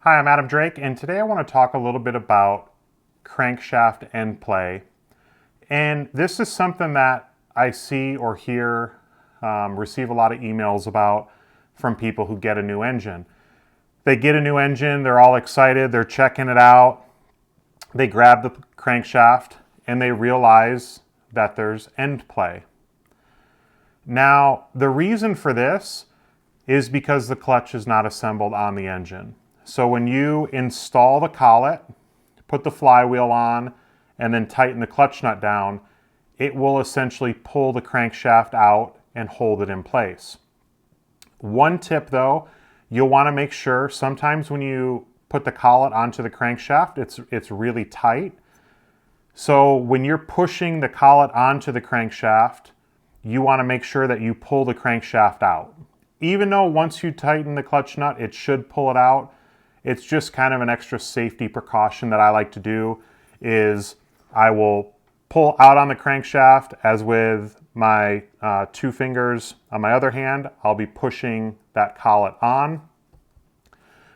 Hi, I'm Adam Drake, and today I want to talk a little bit about crankshaft end play. And this is something that I see or hear, receive a lot of emails about from people who get a new engine. They get a new engine, they're all excited, they're checking it out, they grab the crankshaft, and they realize that there's end play. Now, the reason for this is because the clutch is not assembled on the engine. So when you install the collet, put the flywheel on, and then tighten the clutch nut down, it will essentially pull the crankshaft out and hold it in place. One tip though, you'll want to make sure sometimes when you put the collet onto the crankshaft, it's really tight. So when you're pushing the collet onto the crankshaft, you want to make sure that you pull the crankshaft out. Even though once you tighten the clutch nut, it should pull it out, it's just kind of an extra safety precaution that I like to do is I will pull out on the crankshaft as with my 2 fingers on my other hand, I'll be pushing that collet on.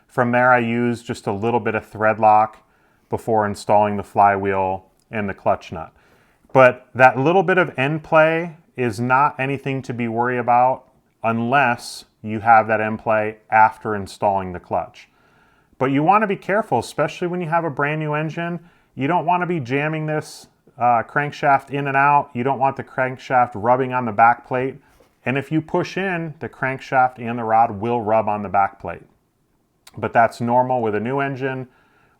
From there, I use just a little bit of thread lock before installing the flywheel and the clutch nut. But that little bit of end play is not anything to be worried about unless you have that end play after installing the clutch. But you want to be careful, especially when you have a brand new engine. You don't want to be jamming this crankshaft in and out. You don't want the crankshaft rubbing on the back plate. And if you push in, the crankshaft and the rod will rub on the back plate. But that's normal with a new engine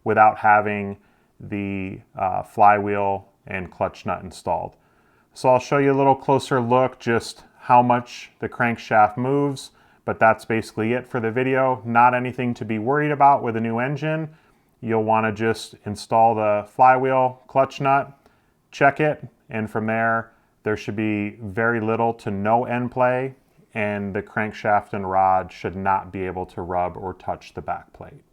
without having the flywheel and clutch nut installed. So I'll show you a little closer look just how much the crankshaft moves. But that's basically it for the video. Not anything to be worried about with a new engine. You'll want to just install the flywheel, clutch nut, check it, and from there should be very little to no end play, and the crankshaft and rod should not be able to rub or touch the back plate.